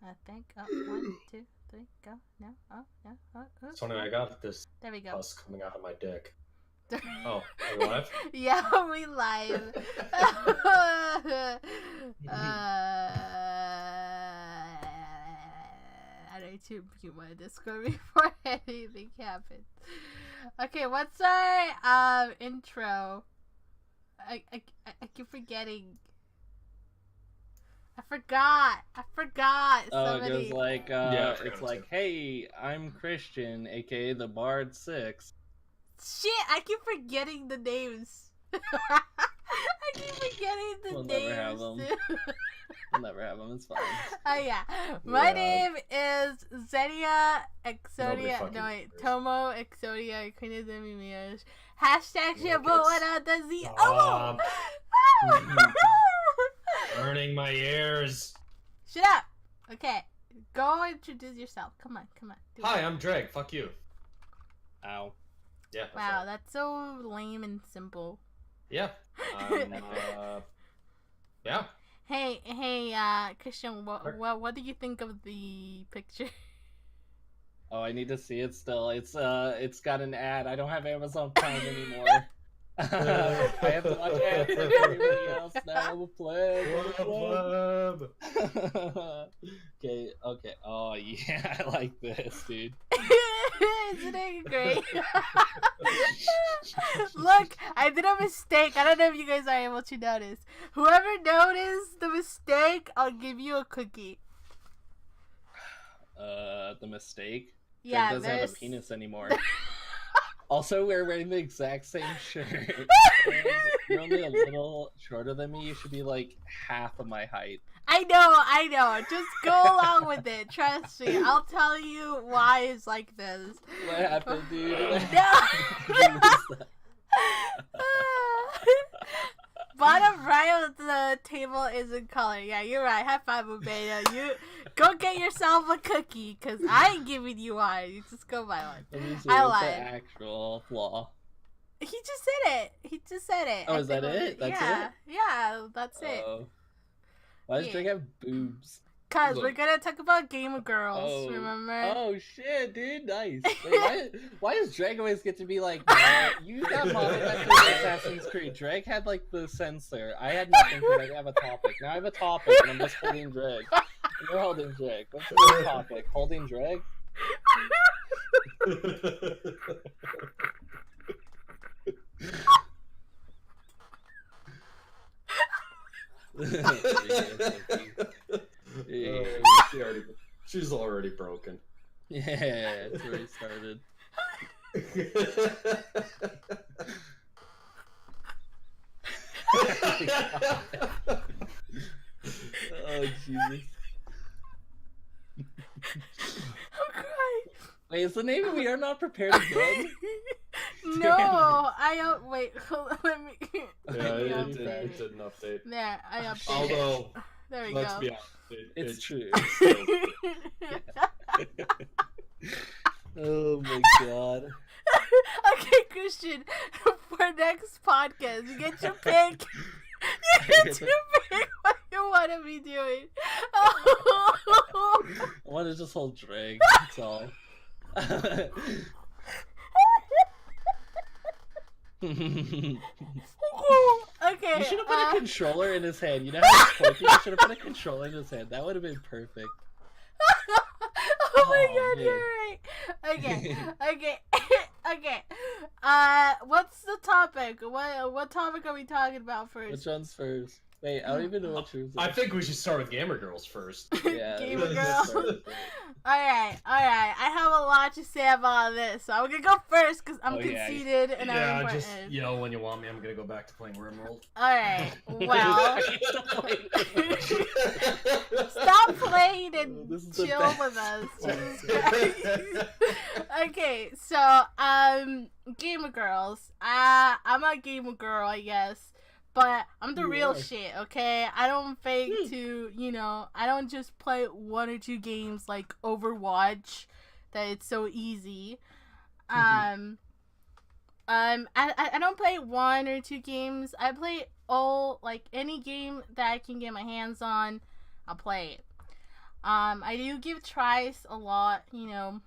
I think. Oh, 1, 2, 3, go. No. Oh, no. Oh, oh, Tony, I got this there we go. pus coming out of my dick. Oh, are we live? Yeah, we live. I need to mute my Discord before anything happens. Okay, what's our intro? I keep forgetting. I forgot. Oh, it goes like, Yeah, it's like, hey, I'm Christian, aka the Bard 6. Shit, I keep forgetting the names. I keep forgetting the We'll names. never have them. We'll never have them, it's fine. Oh yeah. My Yeah. name is Xenia Nobody Exodia. fucking No wait, cares. Tomo Exodia Queen de Mimios. Hashtag Yeah, Shabuana does the Burning my ears. Shut up. Okay. Go introduce yourself. Come on. Do Hi, it. I'm Drake. Fuck you. Ow. Yeah. that's Wow, right. that's so lame and simple. Yeah. Yeah. Hey, Christian, what do you think of the picture? Oh, I need to see it still. It's got an ad. I don't have Amazon Prime anymore. I have to watch ads like everybody else now. I'm a pleb. Okay. Oh yeah, I like this, dude. Isn't it great? Look, I did a mistake. I don't know if you guys are able to notice. Whoever noticed the mistake, I'll give you a cookie. The mistake. Yeah, Drake doesn't have a penis anymore. Also, we're wearing the exact same shirt. And you're only a little shorter than me. You should be like half of my height. I know. Just go along with it. Trust me. I'll tell you why it's like this. What happened, dude? No. Bottom right of the table is in color. Yeah, you're right. High five, Ubeda. You go get yourself a cookie, cause I ain't giving you one. You just go buy one. Let me see, I what's the lied. actual flaw? He just said it. Oh, I is that think it? That's yeah. Yeah, that's it. Why does Yeah. Drake have boobs? Cause we're Look. gonna talk about Gamer Girls. Oh. Remember? Oh shit, dude, nice. Wait, why does Drake always get to be like, you got modeled after Assassin's Creed? Drake had like the censor. I had nothing because I didn't have a topic. Now I have a topic and I'm just holding Drake. And you're holding Drake. What's the topic? Holding Drake? Yeah, She's already broken. that's where he started. Oh Jesus. I'm crying. Wait, is the name of We Are Not Prepared again? No, I don't. Wait, hold on, let me. Yeah, let me it update did an update. There, I updated. Although, There we let's go. be honest, It's true. still- Oh my god. Okay, Christian, for next podcast, you get to pick. You get to pick what you want to be doing. I want to just hold Drake, that's all. Okay. You should have put a controller in his hand. You know how he's pointing? You should have put a controller in his hand. That would have been perfect. Oh my Oh, god, man. you're right. Okay. Okay. What's the topic? What topic are we talking about first? Which one's first? Wait, I don't even know what yours is. I think we should start with Gamer Girls first. Yeah, Gamer let's Girl. start with it. Alright. I have a lot to say about this, so I'm gonna go first because I'm Oh, yeah. conceited and I'm Yeah, important. just yell when you want me. I'm gonna go back to playing Rimworld. Alright, well, stop playing and This is the chill best. with us. Jesus Christ. Okay, so, Gamer Girls. I'm a gamer girl, I guess. But I'm the You real are. shit, okay? I don't fake to, I don't just play 1 or 2 games like Overwatch that it's so easy. I don't play 1 or 2 games. I play any game that I can get my hands on, I'll play it. I do give tries a lot, you know.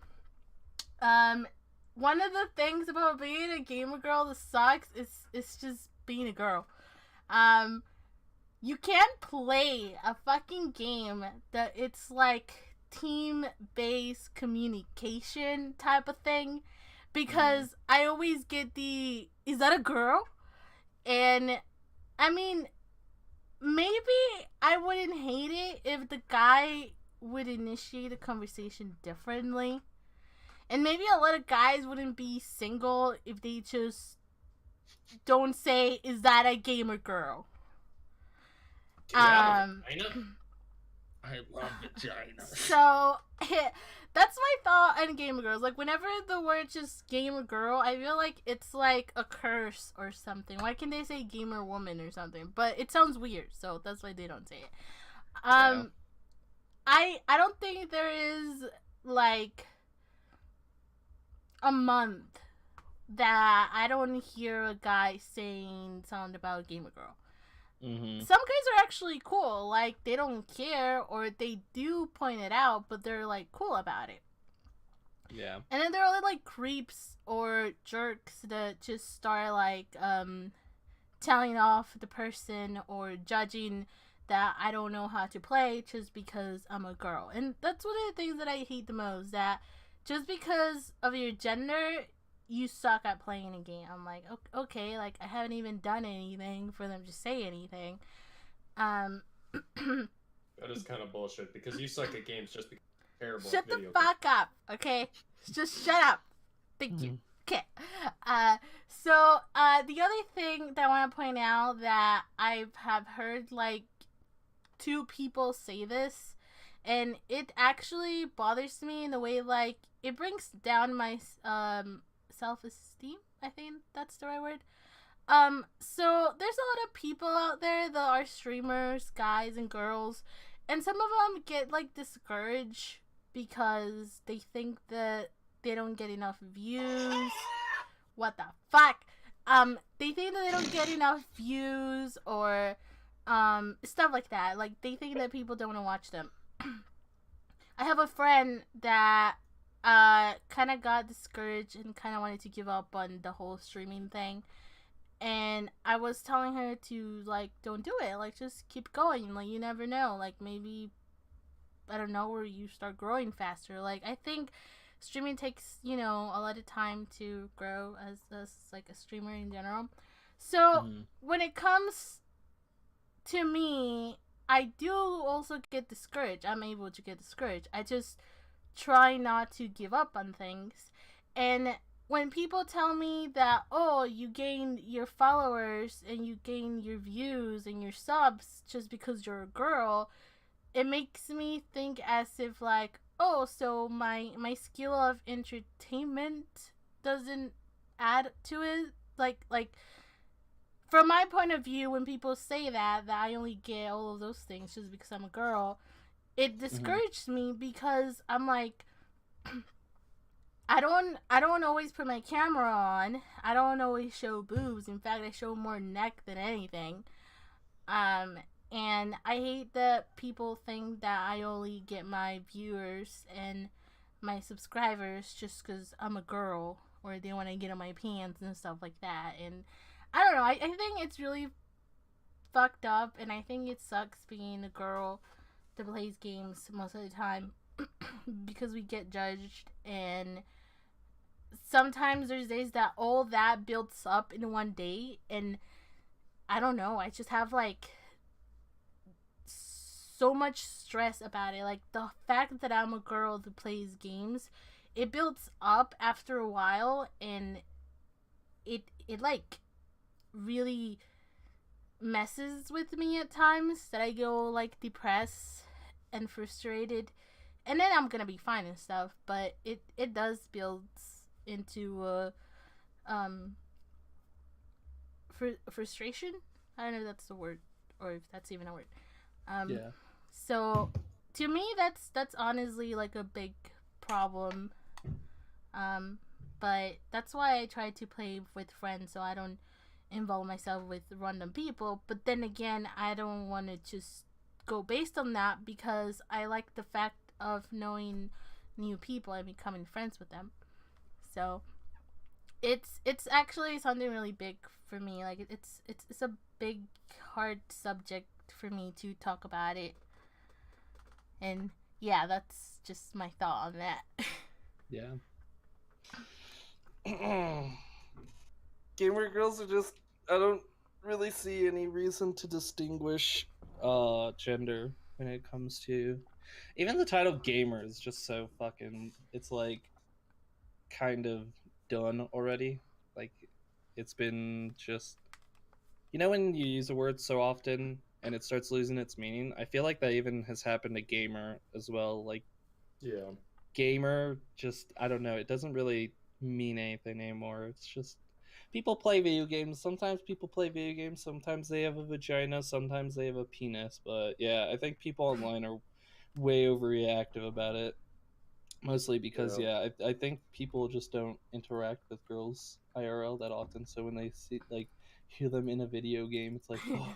One of the things about being a gamer girl that sucks is just being a girl. Um, you can't play a fucking game that it's like team-based communication type of thing because I always get the is that a girl? And I mean, maybe I wouldn't hate it if the guy would initiate a conversation differently. And maybe a lot of guys wouldn't be single if they just don't say, is that a gamer girl? I know. I love vagina. So, that's my thought on gamer girls. Like, whenever the word just gamer girl, I feel like it's like a curse or something. Why can't they say gamer woman or something? But it sounds weird, so that's why they don't say it. Yeah. I don't think there is, like, a month that I don't hear a guy saying something about gamer girl. Mm-hmm. Some guys are actually cool, like they don't care or they do point it out, but they're like cool about it. Yeah. And then there are like creeps or jerks that just start like telling off the person or judging that I don't know how to play just because I'm a girl. And that's one of the things that I hate the most, that just because of your gender, you suck at playing a game. I'm like, okay, like I haven't even done anything for them to say anything. That is kind of bullshit because you suck at games just because you're terrible Shut at the video fuck up, okay? Just shut up. Thank you. Okay. So the other thing that I want to point out that I have heard like 2 people say this, and it actually bothers me in the way like it brings down my self-esteem. I think that's the right word. So there's a lot of people out there that are streamers, guys and girls, and some of them get like discouraged because they think that they don't get enough views. What the fuck? They think that they don't get enough views or stuff like that. Like they think that people don't want to watch them. I have a friend that kind of got discouraged and kind of wanted to give up on the whole streaming thing, and I was telling her to like don't do it, like just keep going, like you never know, like maybe I don't know where you start growing faster. Like I think streaming takes, you know, a lot of time to grow as like a streamer in general. So when it comes to me, I do also get discouraged. I'm able to get discouraged. I just try not to give up on things. And when people tell me that, oh, you gain your followers and you gain your views and your subs just because you're a girl, it makes me think as if like, oh, so my skill of entertainment doesn't add to it. Like from my point of view, when people say that I only get all of those things just because I'm a girl, it discouraged me because I'm like, I don't always put my camera on. I don't always show boobs. In fact, I show more neck than anything. And I hate that people think that I only get my viewers and my subscribers just because I'm a girl or they want to get on my pants and stuff like that. And I don't know. I think it's really fucked up, and I think it sucks being a girl that plays games most of the time because we get judged, and sometimes there's days that all that builds up in one day, and I don't know, I just have like so much stress about it. Like the fact that I'm a girl that plays games, it builds up after a while, and it like really messes with me at times, that I go like depressed and frustrated, and then I'm gonna be fine and stuff, but it does build into frustration. I don't know if that's the word or if that's even a word. Yeah. So to me that's honestly like a big problem. But that's why I try to play with friends so I don't involve myself with random people. But then again, I don't want to just go based on that because I like the fact of knowing new people and becoming friends with them. So it's actually something really big for me. Like it's a big hard subject for me to talk about it. And yeah, that's just my thought on that. Yeah. Gamer girls are just, I don't really see any reason to distinguish. Gender when it comes to even the title gamer is just so fucking, it's like kind of done already. Like it's been just, you know, when you use a word so often and it starts losing its meaning. I feel like that even has happened to gamer as well. Like Yeah. gamer just, I don't know, it doesn't really mean anything anymore. It's just people play video games. Sometimes people play video games, sometimes they have a vagina, sometimes they have a penis. But yeah, I think people online are way overreactive about it, mostly because I think people just don't interact with girls IRL that often, so when they see, like, hear them in a video game, it's like, oh,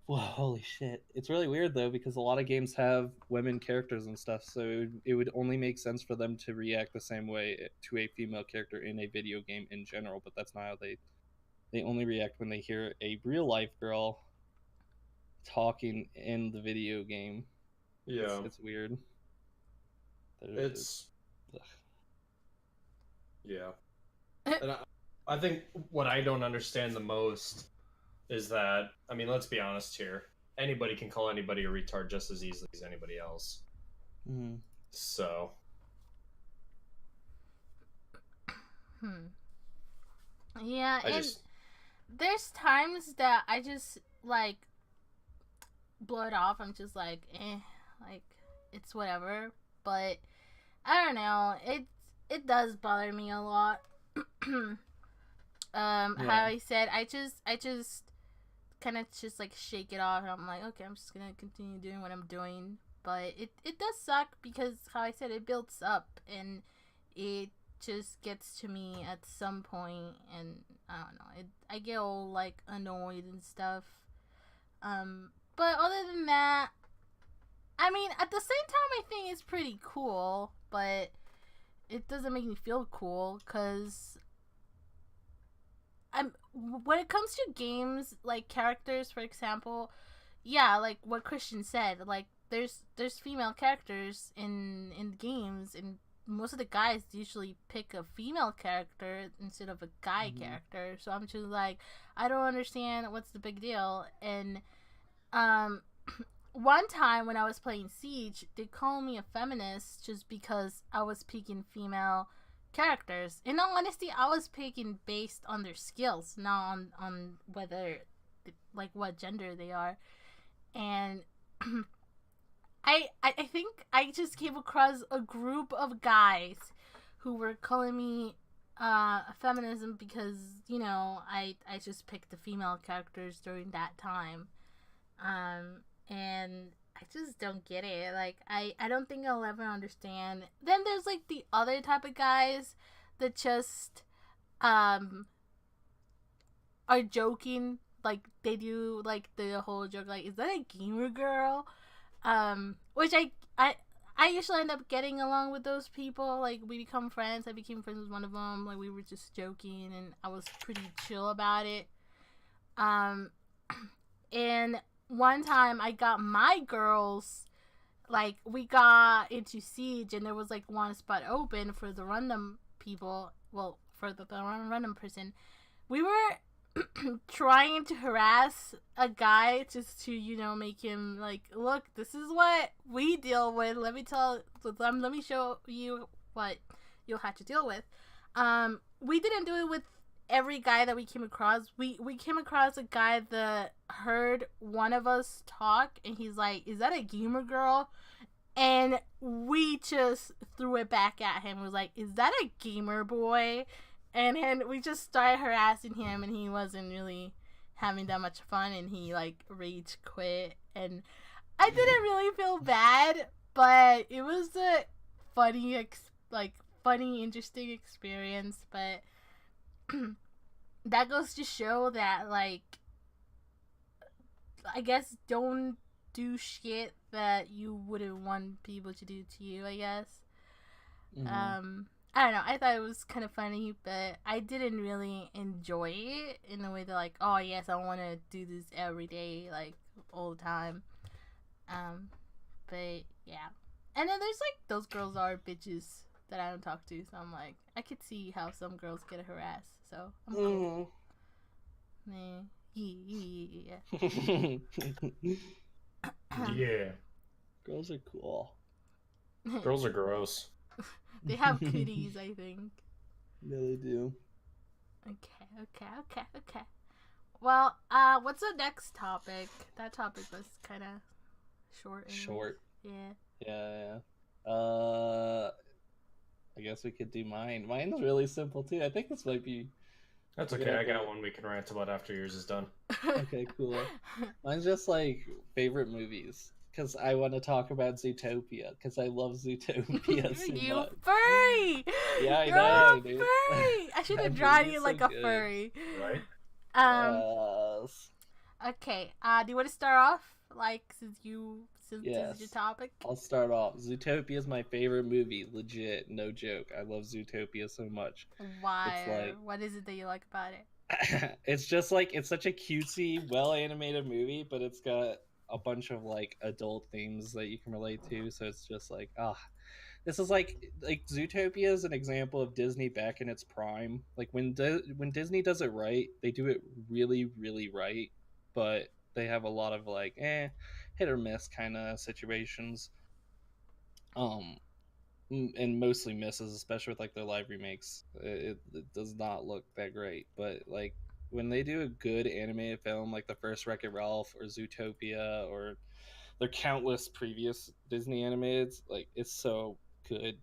whoa, holy shit. It's really weird though, because a lot of games have women characters and stuff, so it would only make sense for them to react the same way to a female character in a video game in general, but that's not how they only react when they hear a real life girl talking in the video game. Yeah. It's weird. It's yeah. And I think what I don't understand the most is that, I mean, let's be honest here. Anybody can call anybody a retard just as easily as anybody else. Mm. So. Yeah, there's times that I just, like, blow it off. I'm just like, like, it's whatever. But, I don't know. It does bother me a lot. How I said, I just kind of just like shake it off, and I'm like, okay, I'm just gonna continue doing what I'm doing. But it does suck because, how I said, it builds up and it just gets to me at some point, and I don't know, I get all like annoyed and stuff. But other than that, I mean, at the same time, I think it's pretty cool, but it doesn't make me feel cool because when it comes to games, like characters, for example, yeah, like what Christian said, like there's female characters in games, and most of the guys usually pick a female character instead of a guy character. So I'm just like, I don't understand what's the big deal. And one time when I was playing Siege, they called me a feminist just because I was picking female characters. In all honesty, I was picking based on their skills, not on whether, like, what gender they are. And I think I just came across a group of guys who were calling me feminism because, you know, I just picked the female characters during that time. And I just don't get it. Like, I don't think I'll ever understand. Then there's, like, the other type of guys that just, are joking. Like, they do, like, the whole joke, like, is that a gamer girl? Which I usually end up getting along with those people. Like, we become friends. I became friends with one of them. Like, we were just joking, and I was pretty chill about it. And one time I got my girls, like, we got into Siege, and there was, like, one spot open for the random people. Well, for the random person. We were trying to harass a guy just to, you know, make him like, look, this is what we deal with. Let me show you what you'll have to deal with. We didn't do it with every guy that we came across. We came across a guy that heard one of us talk, and he's like, is that a gamer girl? And we just threw it back at him. It was like, is that a gamer boy? And we just started harassing him, and he wasn't really having that much fun, and he, like, rage quit. And I didn't really feel bad, but it was a funny, interesting experience. But that goes to show that, like, I guess don't do shit that you wouldn't want people to do to you, I guess. Mhm. I don't know. I thought it was kind of funny, but I didn't really enjoy it in the way that, like, oh yes, I want to do this every day, like all the time. But yeah. And then there's like those girls are bitches that I don't talk to, so I'm like, I could see how some girls get harassed. So I'm cool. Mhm. Yeah. Yeah. Girls are cool. Girls are gross. They have cooties, I think. Yeah, they do. Okay. Well, what's the next topic? That topic was kind of short. Short. Yeah. Yeah. I guess we could do mine. Mine's really simple too. I think this might be That's We're okay. gonna I got have to- one we can rant about after yours is done. okay. Cool. Mine's just like favorite movies because I want to talk about Zootopia because I love Zootopia so You much. furry! Yeah, I You're know, a dude. furry! I should have That drawn movie's you so like a good. furry. Right? Yes. Okay. Do you want to start off? Like, since this is your Yes. topic? I'll start off. Zootopia is my favorite movie. Legit, no joke. I love Zootopia so much. Why? like- What is it that you like about it? It's just like it's such a cutesy, well animated movie, but it's got a bunch of like adult themes that you can relate to. So it's just like, this is like Zootopia is an example of Disney back in its prime. Like when Disney does it right, they do it really, really right, but they have a lot of like hit or miss kind of situations. And mostly misses, especially with like their live remakes. It does not look that great, but like when they do a good animated film like the first Wreck-It Ralph or Zootopia or their countless previous Disney animateds, like it's so good,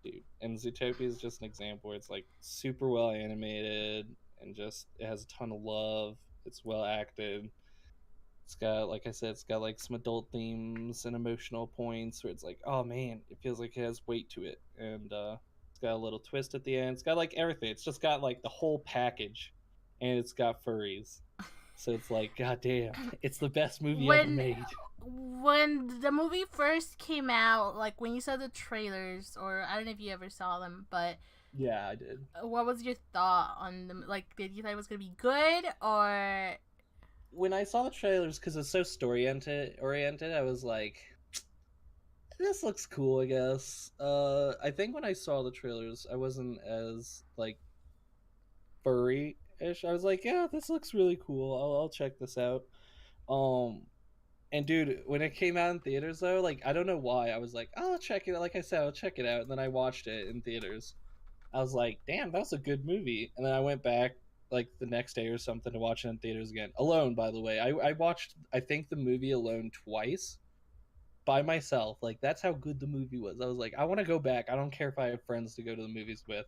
dude. And Zootopia is just an example where it's like super well animated and just it has a ton of love. It's well acted. It's got, like I said, it's got like some adult themes and emotional points where it's like, oh man, it feels like it has weight to it, and it's got a little twist at the end. It's got like everything. It's just got like the whole package, and it's got furries. So it's like, goddamn, it's the best movie ever made. When the movie first came out, like when you saw the trailers, or I don't know if you ever saw them, but Yeah, I did. what was your thought on them? Like, did you think it was gonna be good, or When I saw the trailers, because it's so story oriented, I was like, this looks cool, I guess. I think when I saw the trailers, I wasn't as like furry-ish. I was like, yeah, this looks really cool. I'll check this out. And dude, when it came out in theaters though, like I don't know why, I was like, oh, I'll check it. Like I said, I'll check it out. And then I watched it in theaters. I was like, damn, that's a good movie. And then I went back like the next day or something to watch it in theaters again. Alone, by the way. I watched, I think, the movie alone twice by myself. Like that's how good the movie was. I was like, I want to go back. I don't care if I have friends to go to the movies with.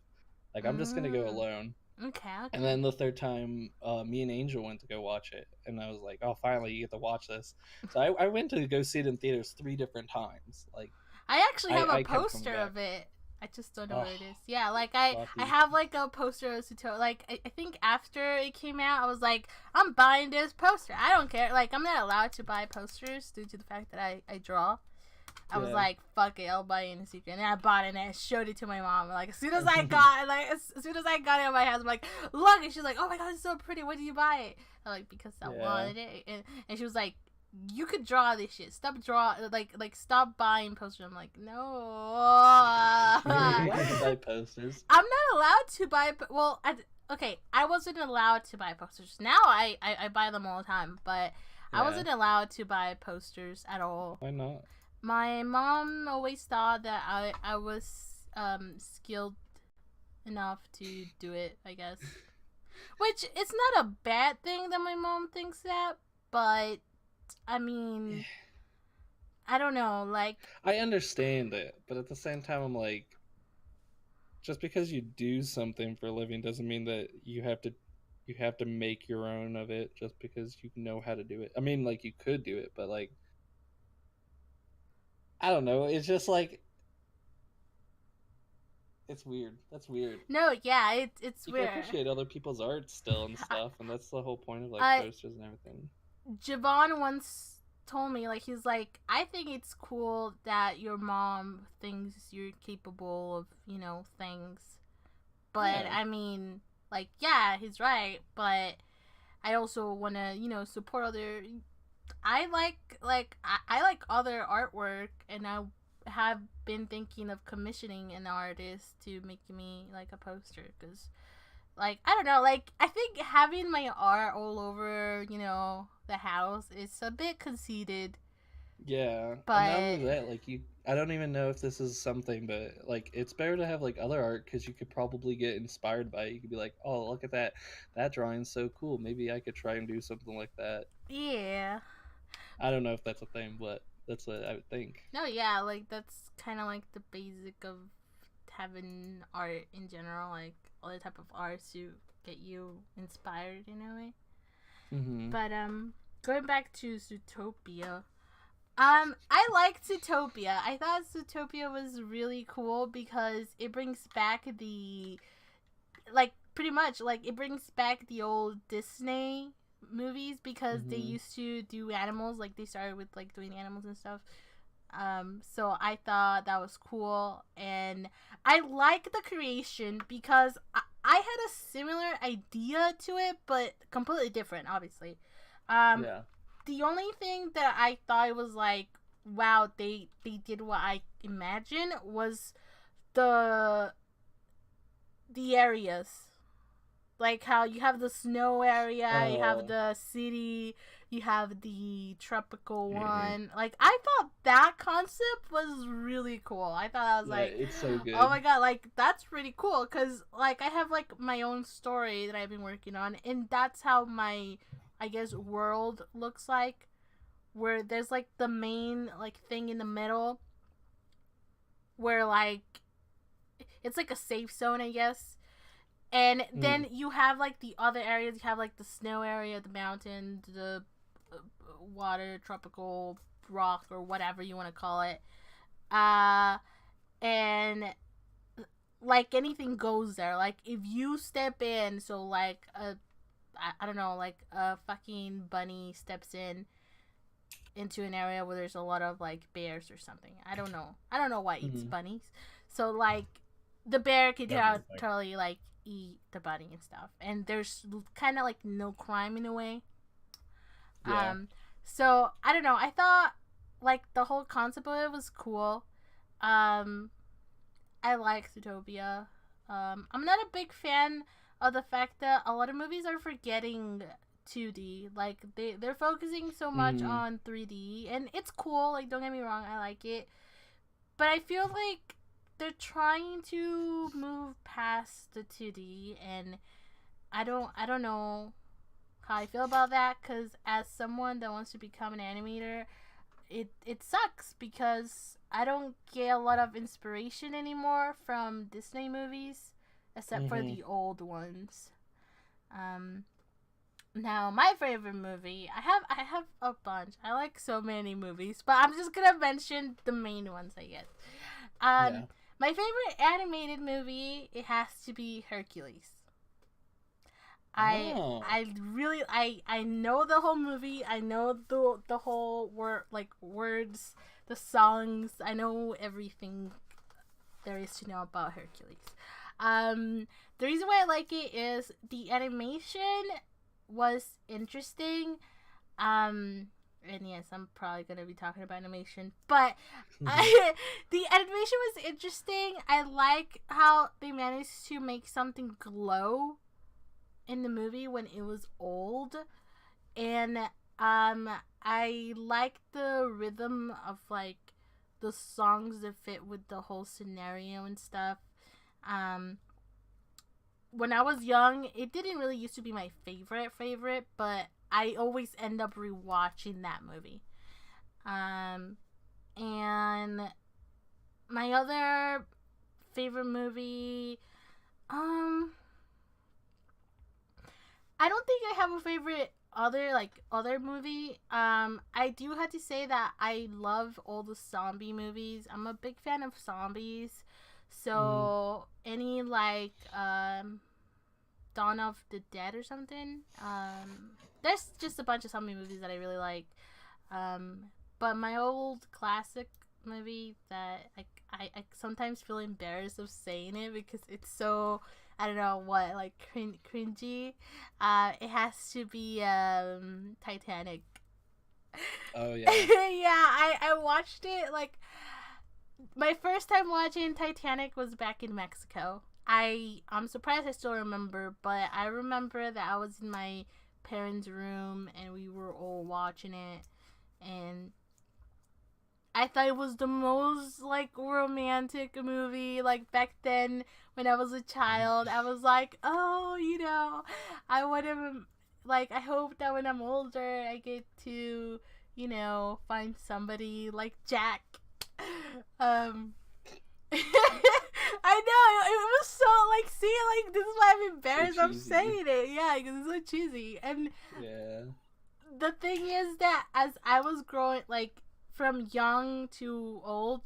Like I'm just gonna go alone. okay. And then the third time, me and Angel went to go watch it, and I was like, "Oh, finally, you get to watch this." So I went to go see it in theaters 3 different times. Like, I actually have I a kept coming poster back. of it. I just don't know where it Oh, is. Yeah, like I lucky. have like a poster of Zootopia. Like I think after it came out, I was like, I'm buying this poster. I don't care. Like I'm not allowed to buy posters due to the fact that I draw. I was Yeah. like, fuck it, I'll buy it in secret. And then I bought it and I showed it to my mom. Like as soon as I got as soon as I got it in my hands, I'm like, look, and she's like, oh my god, it's so pretty. Where did you buy it? I'm like, because I Yeah. wanted it. And she was like, you could draw this shit. Stop stop buying posters. I'm like, no. why do you buy posters? I'm not allowed to buy. Okay, I wasn't allowed to buy posters. Now I buy them all the time, but I Yeah. wasn't allowed to buy posters at all. Why not? My mom always thought that I was skilled enough to do it, I guess. Which it's not a bad thing that my mom thinks that, but I mean, I don't know, like I understand it, but at the same time, I'm like, just because you do something for a living doesn't mean that you have to make your own of it just because you know how to do it. I mean, like you could do it, but like I don't know. It's just like it's weird. That's weird. no, yeah, it's You can weird. appreciate other people's art still and stuff, and that's the whole point of like I- posters and everything. Javon once told me, like, he's like, I think it's cool that your mom thinks you're capable of, you know, things. But, Yeah. I mean, like, yeah, he's right. But I also want to, you know, support other... I like other artwork, and I have been thinking of commissioning an artist to make me, like, a poster. Because, like, I don't know, like, I think having my art all over, you know, the house is a bit conceited. Yeah, But- and not only that, like I don't even know if this is something, but like it's better to have like other art because you could probably get inspired by it. You could be like, oh, look at that drawing's so cool. Maybe I could try and do something like that. Yeah. I don't know if that's a thing, but that's what I would think. No, yeah, like, that's kind of like the basic of having art in general, like, other type of art to get you inspired in a way. Mm-hmm. But, going back to Zootopia, I liked Zootopia. I thought Zootopia was really cool because it brings back pretty much, like, it brings back the old Disney movies because they Mhm. used to do animals, like, they started with, like, doing animals and stuff. So I thought that was cool, and I like the creation because I had a similar idea to it, but completely different, obviously. Yeah. The only thing that I thought was like, wow, they did what I imagined was the areas. Like how you have the snow area, you have Oh. the city, you have the tropical Mhm. one. Like, I thought that concept was really cool. I thought I was Yeah, like, it's so good. oh my god, like, that's pretty cool. Because, like, I have, like, my own story that I've been working on. And that's how my, I guess, world looks like. Where there's, like, the main, like, thing in the middle. Where, like, it's like a safe zone, I guess. And then you have, like, the other areas. You have, like, the snow area, the mountain, the water, tropical rock, or whatever you want to call it. And, like, anything goes there. Like, if you step in, so, like, I don't know, like, a fucking bunny steps into an area where there's a lot of, like, bears or something. I don't know what eats Mhm. bunnies. So, like, the bear could Everything. totally, like, eat the bunny and stuff. And there's kind of, like, no crime in a way. Yeah. So, I don't know. I thought, like, the whole concept of it was cool. I like Zootopia. I'm not a big fan of the fact that a lot of movies are forgetting 2D. Like, they're focusing so much Mhm. on 3D. And it's cool. Like, don't get me wrong. I like it. But I feel like they're trying to move past the 2D. And I don't know how I feel about that. Because as someone that wants to become an animator, it sucks because I don't get a lot of inspiration anymore from Disney movies, except for Mhm. the old ones. Now my favorite movie, I have a bunch. I like so many movies, but I'm just gonna mention the main ones, I guess. Yeah. My favorite animated movie, it has to be Hercules. Oh. I know the whole movie. I know the whole words, the songs. I know everything there is to know about Hercules. The reason why I like it is the animation was interesting. And yes, I'm probably gonna be talking about animation, but the animation was interesting. I like how they managed to make something glow in the movie when it was old, and I like the rhythm of, like, the songs that fit with the whole scenario and stuff. When I was young, it didn't really used to be my favorite, but I always end up rewatching that movie. And my other favorite movie, I don't think I have a favorite other movie. I do have to say that I love all the zombie movies. I'm a big fan of zombies. So any, like, Dawn of the Dead or something. There's just a bunch of zombie movies that I really like. But my old classic movie that I sometimes feel embarrassed of saying it because it's so, I don't know what, like cringy. It has to be Titanic. Oh yeah. Yeah, I watched it like my first time watching Titanic was back in Mexico. I'm surprised I still remember, but I remember that I was in my parents' room and we were all watching it, and I thought it was the most like romantic movie. Like back then when I was a child, I was like, oh, I would have, like, I hope that when I'm older I get to, find somebody like Jack. I know it was so like, see, like, this is why I'm embarrassed of saying it. Yeah, because it's so cheesy. And Yeah. the thing is that as I was growing, like, from young to old,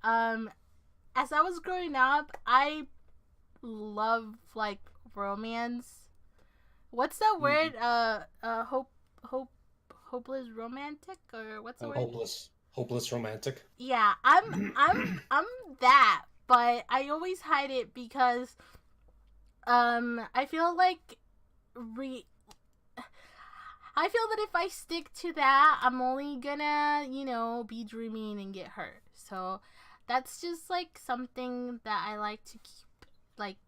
as I was growing up, I love like romance. What's that word? Hopeless romantic, or what's the word? Hopeless romantic. Yeah, I'm that, but I always hide it because I feel like I feel that if I stick to that, I'm only gonna, be dreaming and get hurt. So that's just like something that I like to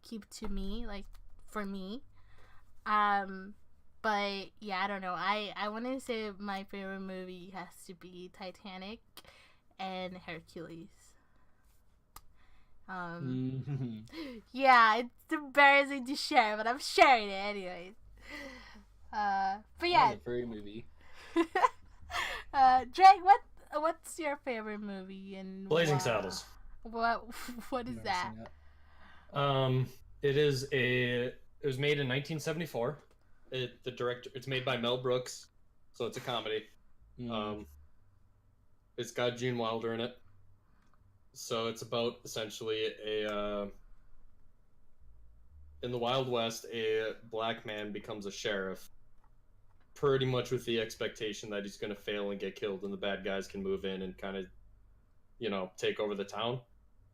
keep to me, like, for me. But yeah, I don't know. I want to say my favorite movie has to be Titanic and Hercules. Yeah, it's embarrassing to share, but I'm sharing it anyways. But yeah, That's a furry movie. Drake, what's your favorite movie and Blazing Saddles. What is Never that? seen It was made in 1974. It's made by Mel Brooks, so it's a comedy. it. It's got Gene Wilder in it. So it's about essentially in the Wild West, a black man becomes a sheriff, pretty much with the expectation that he's going to fail and get killed, and the bad guys can move in and kind of, take over the town.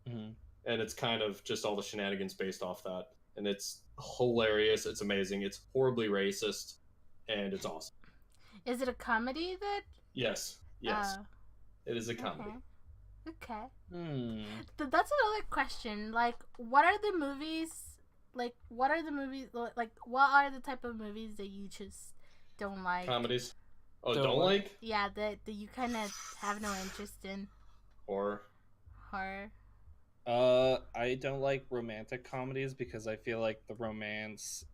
Mhm. And it's kind of just all the shenanigans based off that. And it's hilarious. It's amazing. It's horribly racist, and it's awesome. Is it a comedy that? Yes. It is a comedy. Okay. That's another question. Like, what are the movies? Like, what are the type of movies that you just don't like? Comedies. Oh, Don't don't like? like? Yeah, that you kind of have no interest in. Horror. I don't like romantic comedies because I feel like the romance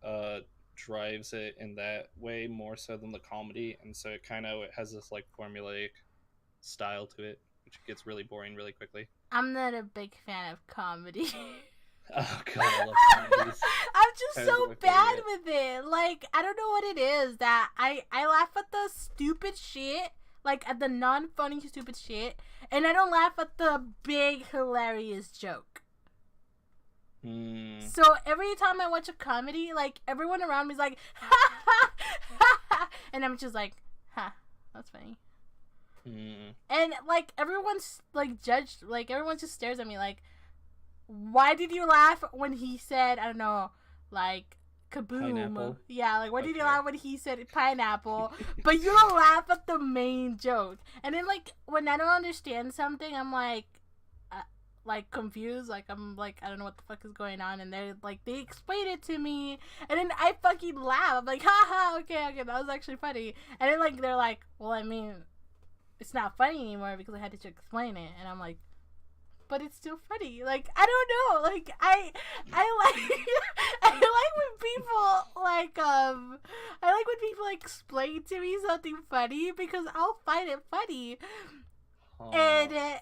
drives it in that way more so than the comedy, and so it has this like formulaic style to it, which gets really boring really quickly. I'm not a big fan of comedy. Oh god, I love comedies. I'm just Those so are my bad favorite. with it. Like, I don't know what it is that I laugh at the stupid shit, like at the non-funny stupid shit, and I don't laugh at the big hilarious joke. So every time I watch a comedy, like, everyone around me is like, ha ha ha ha, and I'm just like, ha, that's funny. And like everyone's like everyone just stares at me like, why did you laugh when he said, I don't know, like, kaboom? Pineapple? Yeah, like, why did you Okay. laugh when he said pineapple? But you don't laugh at the main joke. And then, like, when I don't understand something, I'm like confused. Like, I'm like, I don't know what the fuck is going on. And they're like, they explain it to me, and then I fucking laugh. I'm like, haha, okay, that was actually funny. And then, like, they're like, well, I mean, it's not funny anymore because I had to explain it. And I'm like, but it's still funny. Like, I don't know. Like, I like I like when people explain to me something funny because I'll find it funny. And they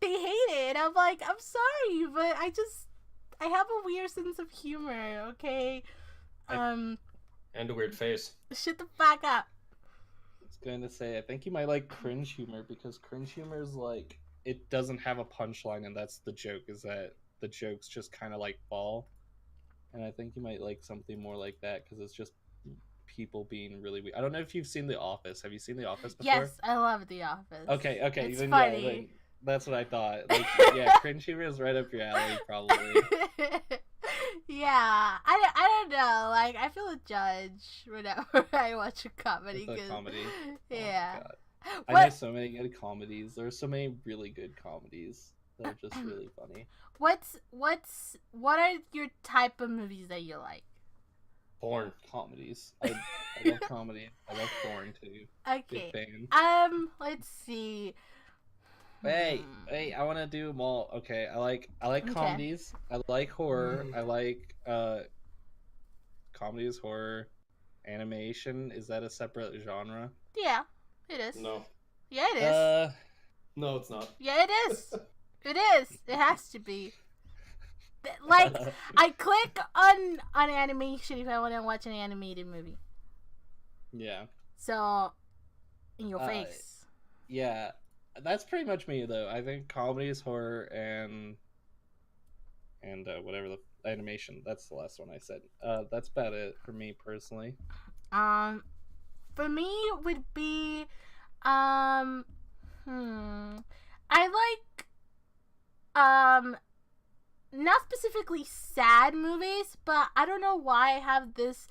hate it. And I'm like, I'm sorry, but I have a weird sense of humor, okay? And a weird face. Shut the fuck up. I was going to say, I think you might like cringe humor because cringe humor is like, it doesn't have a punchline, and that's the joke, is that the jokes just kind of like fall. And I think you might like something more like that because it's just people being really weird. I don't know if you've seen The Office. Have you seen The Office before? Yes, I love The Office. Okay, It's then funny. yeah, then that's what I thought. Like, yeah, cringe humor is right up your alley, probably. Yeah, I don't know. Like, I feel a judge whenever I watch a comedy. With a 'cause- comedy. Yeah. Oh, God. I What- know so many good comedies. There are so many really good comedies that are just really funny. what are your type of movies that you like? Porn. Comedies. I love comedy. I love porn too. Okay. Big fan. Let's see. Hey, Hmm. hey, I want to do them all. Okay, I like Okay. comedies. I like horror. I like comedies, horror, animation. Is that a separate genre? Yeah, it is. No. Yeah, it is. No, it's not. Yeah, it is. It is. It has to be. Like, I click on animation if I want to watch an animated movie. Yeah. So, in your Uh, face. Yeah, that's pretty much me though. I think comedies, horror, and whatever the animation. That's the last one I said. That's about it for me personally. For me would be, I like, not specifically sad movies, but I don't know why I have this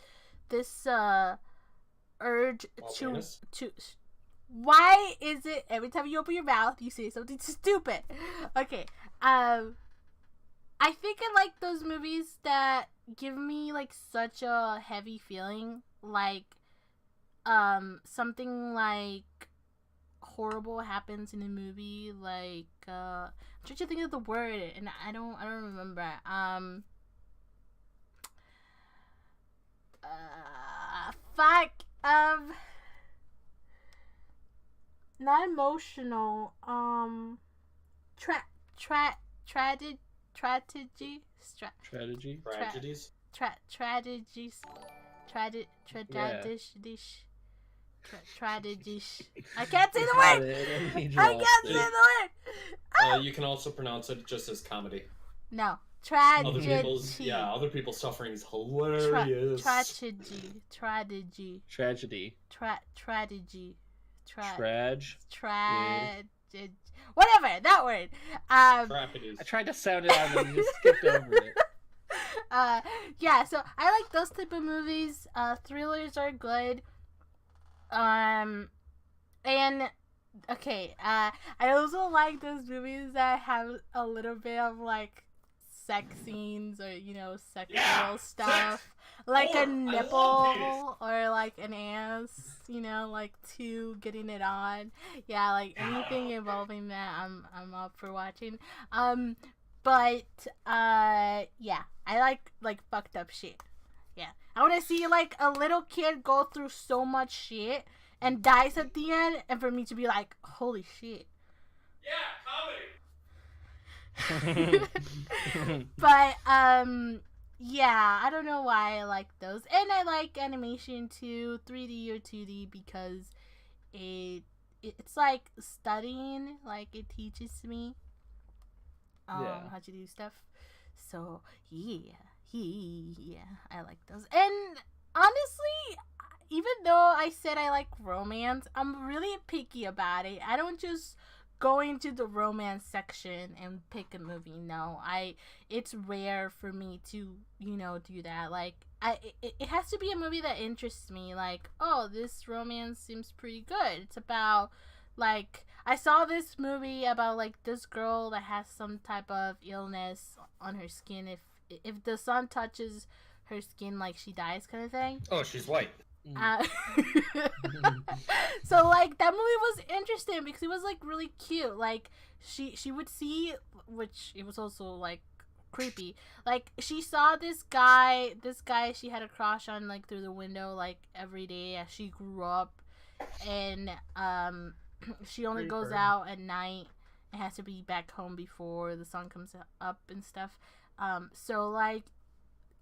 urge Volcanoes? to why is it every time you open your mouth you say something stupid? Okay. I think I like those movies that give me like such a heavy feeling, like something like horrible happens in a movie, like I'm trying to think of the word and I don't remember. Fuck. Not emotional. Tragedy. Strategy. Tragedies? Tragedies. Tragedies. I can't say the word. I can't say the word. You can also pronounce it just as comedy. No. Other Tragedy. people's suffering is hilarious. Tragedy. Tragedy. Tragedy. Trage. Whatever, that word. Tragedies. I tried to sound it out and you just skipped over it. Yeah, so I like those type of movies. Thrillers are good. And okay, I also like those movies that have a little bit of like sex scenes or sexual stuff. Like a nipple or like an ass, like two getting it on. Yeah, like anything involving that I'm up for watching. But yeah, I like fucked up shit. Yeah. I wanna see like a little kid go through so much shit and dies at the end and for me to be like, holy shit. But yeah, I don't know why I like those. And I like animation too, 3D or 2D, because it's like studying, like it teaches me how to do stuff. So yeah, I like those. And honestly, even though I said I like romance, I'm really picky about it. I don't just go into the romance section and pick a movie. No, it's rare for me to do that. Like it has to be a movie that interests me. Like, oh, this romance seems pretty good. It's about like I saw this movie about like this girl that has some type of illness on her skin. If the sun touches her skin, like she dies, kind of thing. Oh, she's white. So like that movie was interesting because it was like really cute. Like she would see, which it was also like creepy. Like she saw this guy she had a crush on like through the window like every day as she grew up, and she only goes out at night and has to be back home before the sun comes up and stuff. So like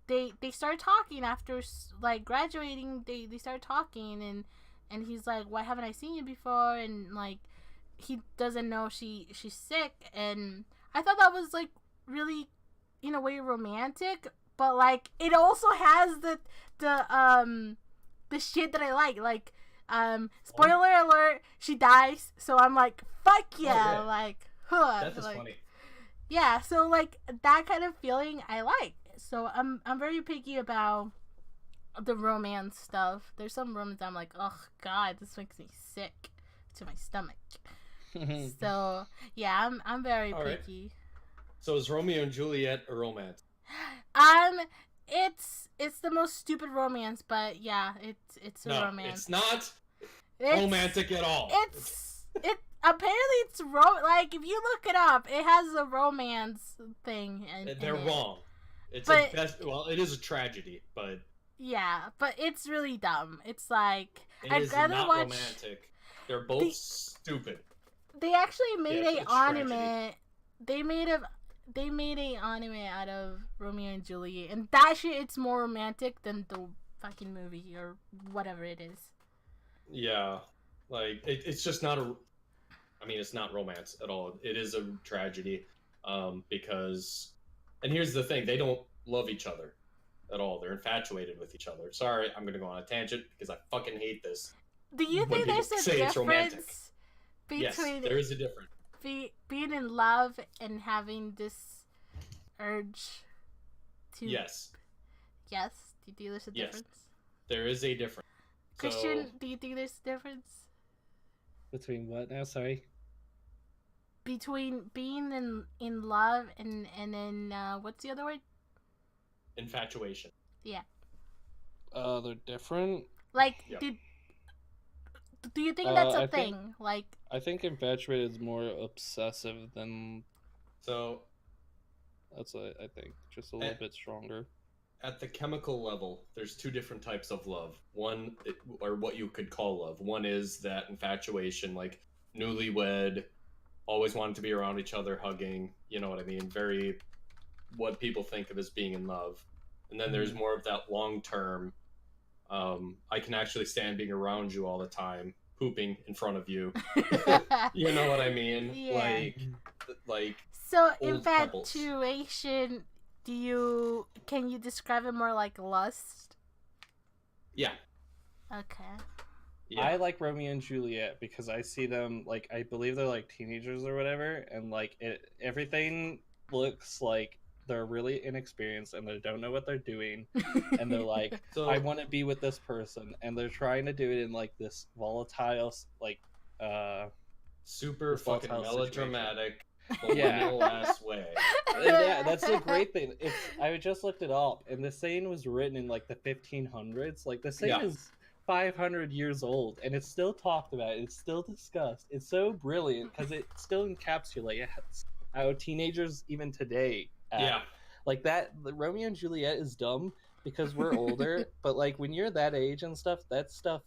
they started talking after like graduating. They started talking and he's like, why haven't I seen you before? And like he doesn't know she's sick. And I thought that was like really in a way romantic, but like it also has the the shit that I like. Like, spoiler alert, she dies. So I'm like, fuck yeah, yeah. like, huh. Death is like, funny. yeah, so like that kind of feeling I like. So I'm very picky about the romance stuff. There's some romance I'm like, oh god, this makes me sick to my stomach. So yeah, I'm very All right. picky. So is Romeo and Juliet a romance? It's the most stupid romance, but yeah, it's a No, romance. it's not It's- romantic at all. It apparently it's like if you look it up, it has a romance thing. They're in it. wrong. It's But- it is a tragedy, but Yeah, but it's really dumb. It's like it I'd is rather not watch. romantic. They're both The- stupid. They actually made Yeah, a it's anime. tragedy. They made a anime out of Romeo and Juliet, and that shit it's more romantic than the fucking movie or whatever it is. Yeah, like it's just not a. I mean, it's not romance at all. It is a tragedy, because, and here's the thing: they don't love each other at all. They're infatuated with each other. Sorry, I'm gonna go on a tangent because I fucking hate this. Do you When think people there's a say it's romantic. difference Yes, between there is a difference. being in love and having this urge to? Yes, Yes. Do you think there's a Yes. difference? there is a difference. Christian, So, do you think there's a difference Between what now? Sorry. between being in love and then what's the other word? infatuation. They're different. Like, Yep. do you think that's a I think- thing? Like, I think infatuated is more obsessive than So that's what I think. Just a little bit stronger. at the chemical level, there's two different types of love. One, or what you could call love. One is that infatuation, like newlywed, always wanting to be around each other, hugging. You know what I mean? Very what people think of as being in love. And then there's more of that long term. I can actually stand being around you all the time, pooping in front of you. You know what I mean? Yeah. Like so old couples. infatuation. Can you describe it more like lust? yeah. Okay. Yeah. I like Romeo and Juliet because I see them like I believe they're like teenagers or whatever, and like everything looks like they're really inexperienced and they don't know what they're doing, and they're like, So I want to be with this person, and they're trying to do it in like this volatile like super This fucking volatile melodramatic, Yeah. millennial ass way. yeah, that's the great thing. I just looked it up, and the saying was written in like the 1500s. Like the saying Yeah. is 500 years old, and it's still talked about. It's still discussed. It's so brilliant because it still encapsulates how teenagers even today act. Yeah. Like that. The Romeo and Juliet is dumb because we're older, but like when you're that age and stuff, that stuff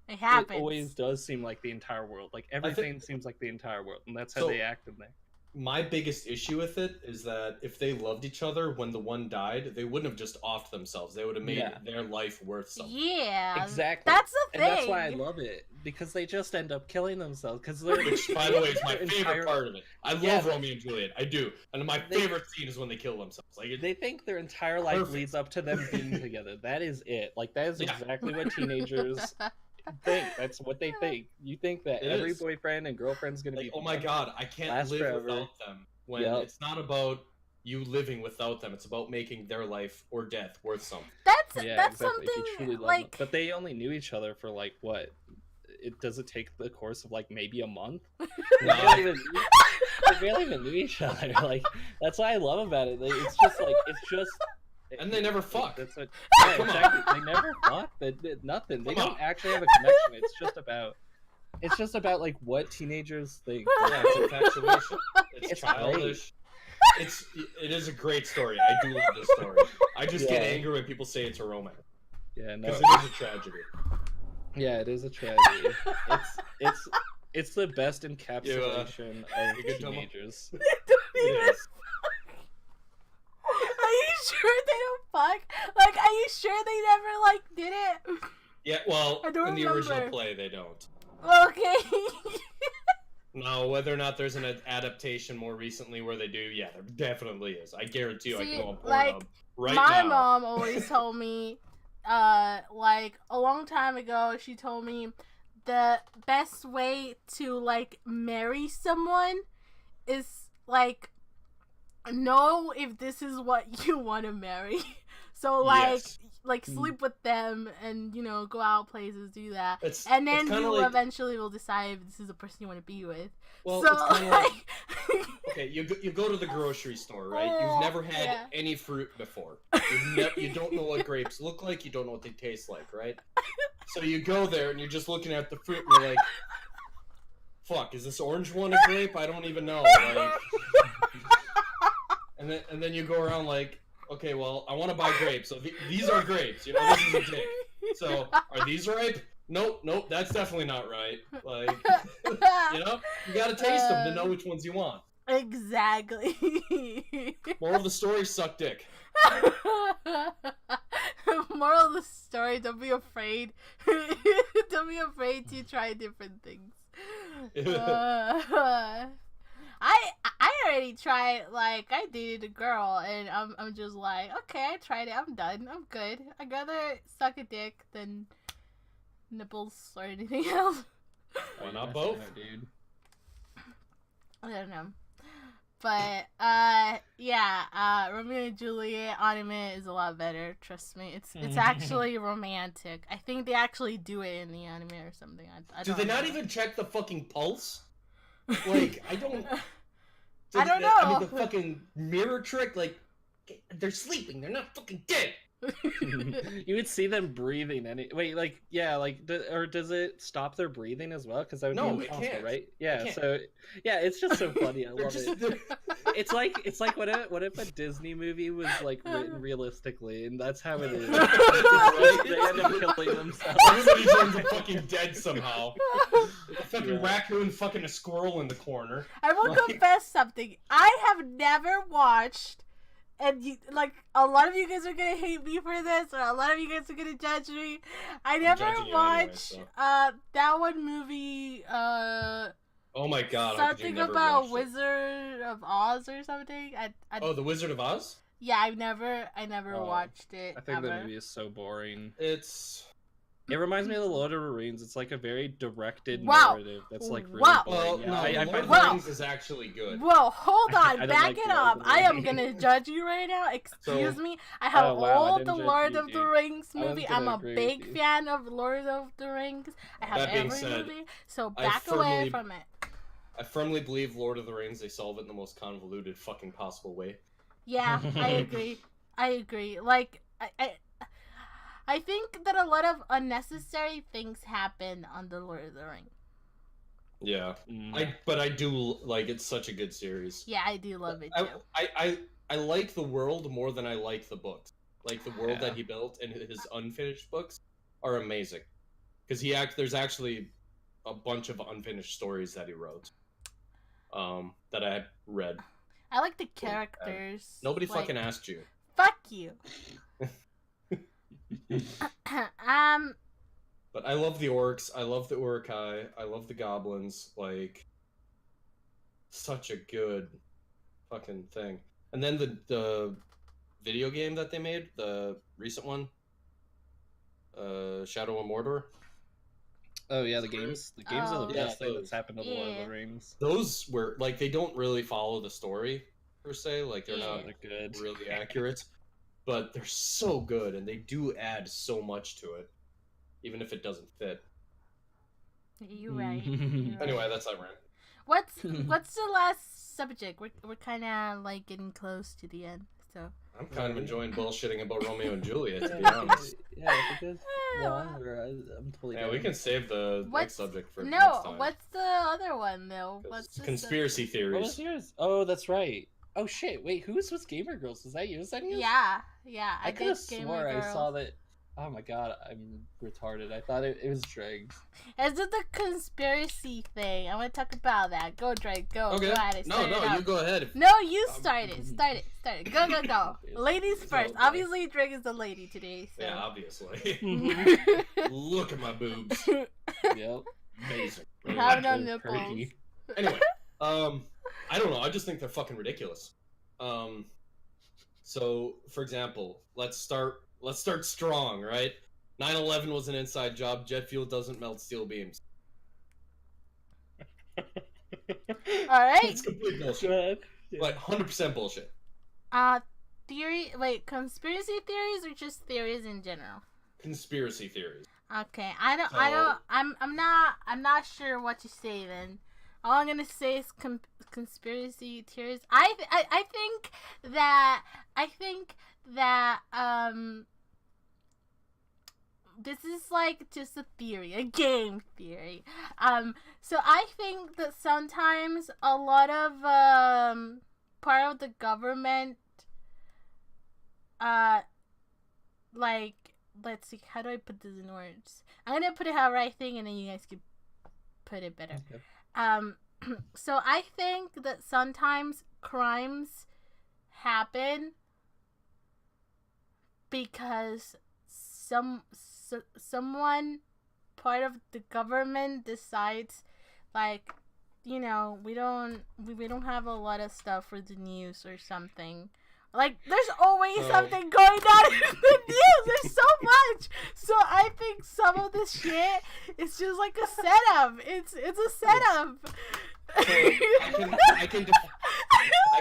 It happens. it always does seem like the entire world. Like everything seems like the entire world, and that's how So- they act in there. My biggest issue with it is that if they loved each other when the one died, they wouldn't have just offed themselves. They would have made Yeah. their life worth something. Yeah. Exactly. That's the thing. And that's why I love it, because they just end up killing themselves because they're Which, by the way, is my their favorite entire- part of it. I Yeah, love but- Romeo and Juliet. I do. And my They- favorite scene is when they kill themselves. Like, They think their entire life Perfect. leads up to them being together. That is it. Like that is Yeah. exactly what teenagers think. That's what they think. You think that It every is. boyfriend and girlfriend's gonna like, be oh my god, I can't Last live forever. without them. When Yep. it's not about you living without them, it's about making their life or death worth something. that's Yeah, that's exactly. If you truly something love like them. But they only knew each other for like what? Does it take the course of like maybe a month? They barely even knew each other. Like that's what I love about it. Like, it's just And they never fuck. That's what. Come Yeah, on. exactly. They never fuck. They did nothing. They Come don't on. actually have a connection. It's just about like what teenagers think. Yeah, it's infatuation. It's It's childish. It is a great story. I do love this story. I just get Yeah. angry when people say it's a romance Yeah, no. because it is a tragedy. Yeah, it is a tragedy. It's the best encapsulation you of good, Tomo? teenagers. It is. Are you sure they don't fuck? Like, are you sure they never like did it? Yeah, well, I don't in the original remember. play, they don't. Okay. Now, whether or not there's an adaptation more recently where they do, yeah, there definitely is. I guarantee you, I See, can go on Pornhub like, right My now. mom always told me like a long time ago, she told me the best way to like marry someone is like know if this is what you want to marry. So like Yes. like sleep with them and you know go out places, do that, It's and then it's kinda you like, eventually will decide if this is the person you want to be with. well, so it's kind of like, like okay, you go to the grocery store, right? Oh, You've never had yeah. any fruit before. You don't know what grapes look like. You don't know what they taste like, right? So you go there and you're just looking at the fruit and you're like, "Fuck, is this orange one a grape? I don't even know." Like, and then you go around like, "Okay, well, I want to buy grapes. So these are grapes. You know, this is a dick. So are these ripe? Nope, that's definitely not right. Like, you know, you gotta taste them to know which ones you want. Exactly. Moral of the story: suck dick. Moral of the story: don't be afraid. Don't be afraid to try different things. I already tried. Like I dated a girl, and I'm just like, okay, I tried it. I'm done. I'm good. I'd rather suck a dick than nipples or anything else. Why not both? Dude. I don't know. But Romeo and Juliet anime is a lot better. Trust me, it's actually romantic. I think they actually do it in the anime or something. I Do don't they not know. even check the fucking pulse? Like, I don't. I don't I know. mean, the fucking mirror trick. Like, they're sleeping. They're not fucking dead. You would see them breathing. Wait, like yeah, like or does it stop their breathing as well? Because that would No, be it impossible, can't. right? Yeah. can't. So yeah, it's just so funny. I They're love just. it. It's like what if a Disney movie was like written realistically, and that's how it is. They end up killing themselves. Everybody ends up fucking dead somehow. A fucking Yeah. raccoon fucking a squirrel in the corner. I will Like- confess something. I have never watched, and like a lot of you guys are gonna hate me for this, or a lot of you guys are gonna judge me. I never judging you anyway, watched so. that one movie. Oh my god! how could you Something never about watch it? Wizard of Oz or something. Oh, the Wizard of Oz. Yeah, I never Oh, watched it. I think the ever. movie is so boring. It's. It reminds me of the Lord of the Rings. It's like a very directed Wow. narrative that's like really Wow. boring. Well, Yeah, no, I the Lord find of Wow. the Rings is actually good. Whoa, hold I on, don't back like it Lord up. of the I am Rings. gonna judge you right now. Excuse So- me. I have Oh, wow, I all didn't the judge Lord you, of the dude. Rings I was movie. gonna I'm a agree with big you. fan of Lord of the Rings. I have That being every said, movie. So I back away firmly- from it. I firmly believe Lord of the Rings. They solve it in the most convoluted fucking possible way. Yeah, I agree. I agree. Like I think that a lot of unnecessary things happen on the Lord of the Rings. Yeah, Mm. but I do like it's such a good series. Yeah, I do love it too. I like the world more than I like the books. Like the world Yeah. that he built and his unfinished books are amazing. Because there's actually a bunch of unfinished stories that he wrote. That I had read. I like the characters. Nobody like, fucking asked you. Fuck you. But I love the orcs. I love the urukai. I love the goblins. Like, such a good fucking thing. And then the video game that they made, the recent one, Shadow of Mordor. Oh yeah, the games. The games are the Oh. best Yeah, thing those. that's happened to the Lord of Yeah. the Rings. Those were like they don't really follow the story per se. Like they're Yeah. not They're good. really accurate, but they're so good and they do add so much to it, even if it doesn't fit. You're right. You're right. Anyway, that's that rant. What's the last subject? We're kind of like getting close to the end, so. I'm kind of enjoying bullshitting about Romeo and Juliet, to be Yeah, honest. yeah, if it goes longer, I'm totally. Yeah, down. we can save the What's- next subject for No, next time. what's the other one though? 'Cause What's it's the conspiracy What theories. was yours? Oh, that's right. Oh shit! Wait, who's Gamer Girls? Is that you? Is that you? Yeah. I could did have Gamer swore I Girls. saw that. Oh my god, I'm retarded. I thought it was Dregs. Is it the conspiracy thing? I want to talk about that. Go, Drake. Go. Okay. Go ahead. No, Start it up. you go ahead. If... No, you Um, start it. Start it. Start it. Go, go, go. Ladies first. okay. Obviously, Drake is the lady today. So. Yeah, obviously. Look at my boobs. Yep. Amazing. Have no They're nipples. perky. Anyway, I don't know. I just think they're fucking ridiculous. So, for example, let's start let's start strong, right? 9/11 was an inside job. Jet fuel doesn't melt steel beams. All right. It's complete bullshit. Like 100% bullshit. Theory. Wait, conspiracy theories or just theories in general? Conspiracy theories. Okay, I'm not sure what to say then. All I'm gonna say is conspiracy theories. I think that this is like just a theory, a game theory. So I think that sometimes a lot of part of the government, like, let's see, how do I put this in words? I'm gonna put it however I think, and then you guys can put it better. Okay. So I think that sometimes crimes happen because someone, part of the government, decides, like, you know, we don't have a lot of stuff for the news or something. Like, there's always something going on in the news. There's so much. So I think some of this shit is just like a setup. It's a setup. So I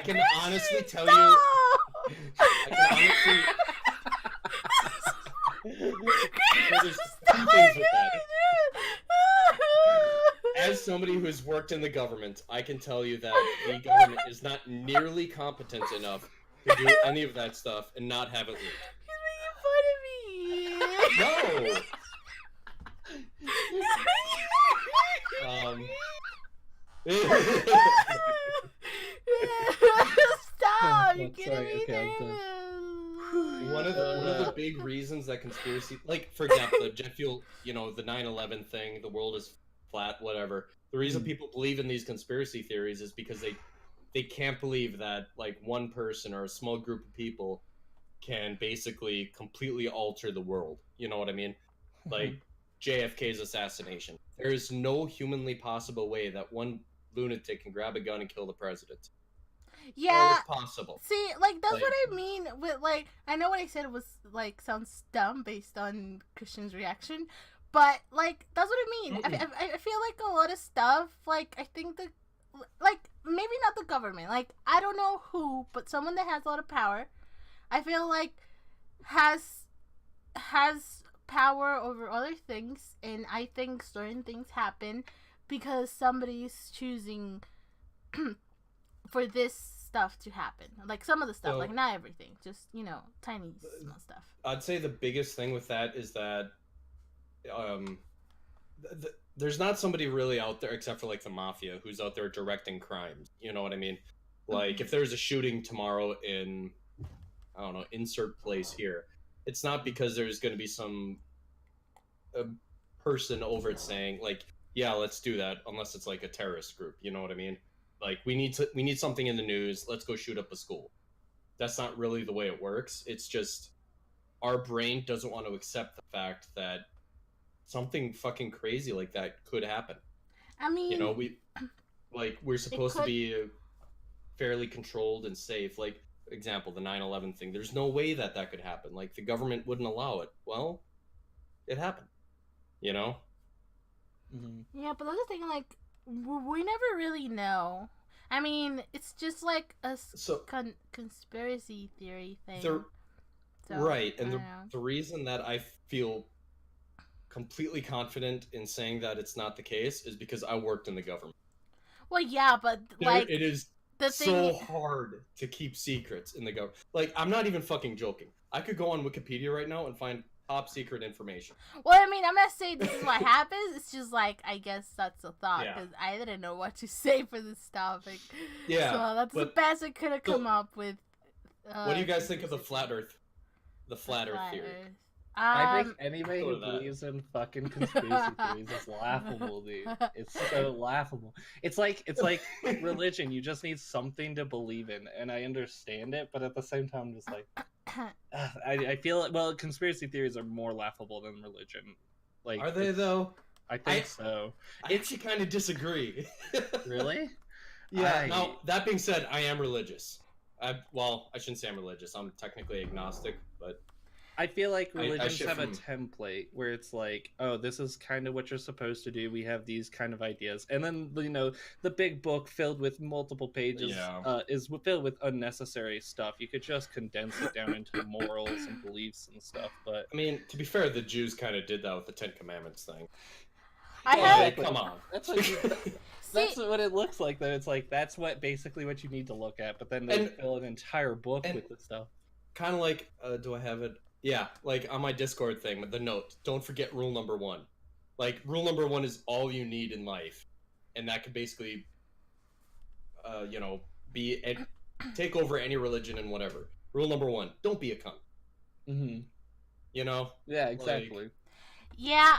can honestly tell you. There's two things with that. As somebody who has worked in the government, I can tell you that the government is not nearly competent enough to do any of that stuff and not have it leaked. He's making fun of me. Stop! You're getting me nervous. One of the big reasons that conspiracy, like, for example, the jet fuel, you know, the 9/11 thing, the world is flat, whatever. The reason people believe in these conspiracy theories is because they can't believe that, like, one person or a small group of people can basically completely alter the world. You know what I mean? Like JFK's assassination. There is no humanly possible way that one lunatic can grab a gun and kill the president. Yeah, it's possible. See, like, that's what I mean with, like, I know what I said was, like, sounds dumb based on Christian's reaction, but, like, that's what I mean. I feel like a lot of stuff, like, I think the, like, maybe not the government, like, I don't know who, but someone that has a lot of power, I feel like has power over other things, and I think certain things happen because somebody's choosing for this stuff to happen. Like, some of the stuff, like, not everything, just, you know, tiny small stuff. I'd say the biggest thing with that is that there's not somebody really out there except for, like, the mafia who's out there directing crimes. You know what I mean? Like, if there's a shooting tomorrow in, I don't know, insert place here, it's not because there's going to be some person over it saying, like, yeah, let's do that, unless it's like a terrorist group. You know what I mean? Like, we need something in the news. Let's go shoot up a school. That's not really the way it works. It's just our brain doesn't want to accept the fact that something fucking crazy like that could happen. I mean, you know, we're supposed to be fairly controlled and safe. Like, example, the 9/11 thing. There's no way that could happen. Like, the government wouldn't allow it. Well, it happened. You know? Yeah, but that's the thing, like, we never really know. I mean, it's just like a conspiracy theory thing. Right, and the reason that I feel completely confident in saying that it's not the case is because I worked in the government. Well, yeah, but, like, it is so hard to keep secrets in the government. Like, I'm not even fucking joking. I could go on Wikipedia right now and find top secret information. Well, I mean, I'm not saying this is what happens. It's just, like, I guess that's a thought, because I didn't know what to say for this topic. Yeah. So that's the best I could have come up with. What do you guys think of the flat Earth theory? I think anybody who believes in fucking conspiracy theories is laughable, dude. It's so laughable. It's like religion. You just need something to believe in, and I understand it, but at the same time, I'm just like, I feel like, well, conspiracy theories are more laughable than religion. Like, are they though? I think so. I actually kind of disagree. Really? Yeah. Now, that being said, I am religious. I shouldn't say I'm religious. I'm technically agnostic, but I feel like I religions shift have a from- template where it's like, oh, this is kind of what you're supposed to do. We have these kind of ideas, and then the big book filled with multiple pages Yeah. is filled with unnecessary stuff. You could just condense it down into morals and beliefs and stuff. But I mean, to be fair, the Jews kind of did that with the Ten Commandments thing. I Well, have. Like, come on. That's what you, See, that's what it looks like. Though it's like that's basically what you need to look at. But then they And- fill an entire book and- with this stuff. Kind of like, do I have it? Yeah, like on my Discord thing, the note. Don't forget rule number 1. Like, rule number 1 is all you need in life, and that could basically, take over any religion and whatever. Rule number 1: don't be a cunt. Mm-hmm. You know, Yeah, exactly. yeah,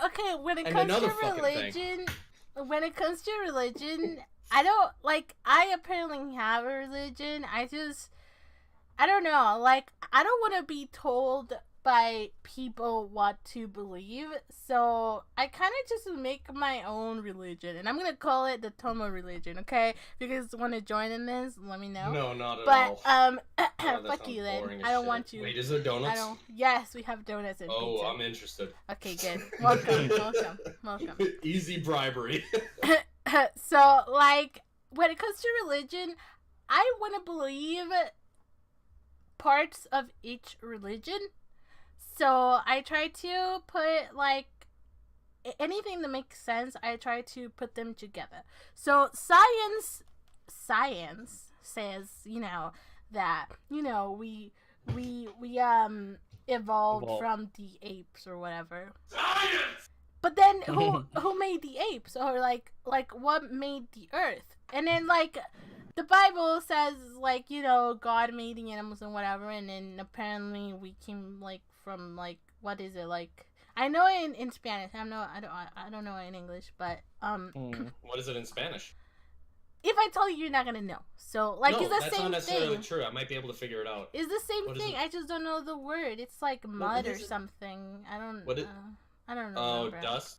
okay. When it And comes another to fucking religion, I don't like. I apparently have a religion. I don't know. Like, I don't want to be told by people what to believe. So I kind of just make my own religion, and I'm gonna call it the Tomo religion. Okay, if you guys want to join in this, let me know. no, not at But all. Oh, that fuck sounds you then. boring as I don't shit. want you. Wait, is there I donuts? don't. Yes, we have donuts and Oh, pizza. I'm interested. Okay, good. Welcome. Easy bribery. So, like, when it comes to religion, I want to believe parts of each religion. So I try to put, like, anything that makes sense, I try to put them together. So science says, that, we evolved from the apes or whatever. Science! But then who made the apes, or like what made the earth? And then, like, the Bible says, like, God made the animals and whatever, and then apparently we came, like, from, like, what is it, like, I know it in Spanish. I don't know it in English, but What is it in Spanish? if I tell you, you're not gonna know. So, like, no, it's the that's same not necessarily thing. true. I might be able to figure it out. It's the same What is thing. it? I just don't know the word. It's like mud or is it? something. I don't. What it- I don't know. Oh, dust?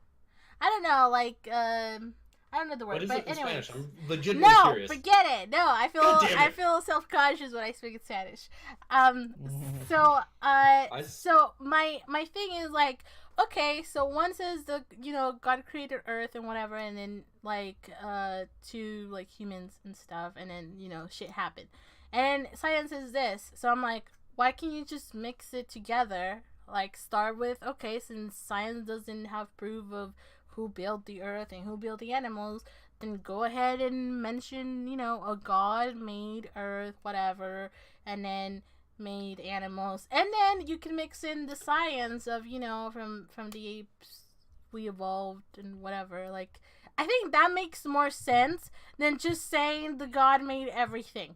I don't know. Like, I don't know the word. What is but it in anyways. Spanish? I'm legitimately No, curious. forget it. No, I God damn it. feel self conscious when I speak in Spanish. So my thing is, like, okay, so one says God created Earth and whatever, and then, like, to, like, humans and stuff, and then shit happened, and science is this. So I'm like, why can't you just mix it together? Like, start with, okay, since science doesn't have proof of who built the Earth and who built the animals, then go ahead and mention, a god made Earth, whatever, and then made animals, and then you can mix in the science of, from the apes we evolved and whatever. Like, I think that makes more sense than just saying the god made everything.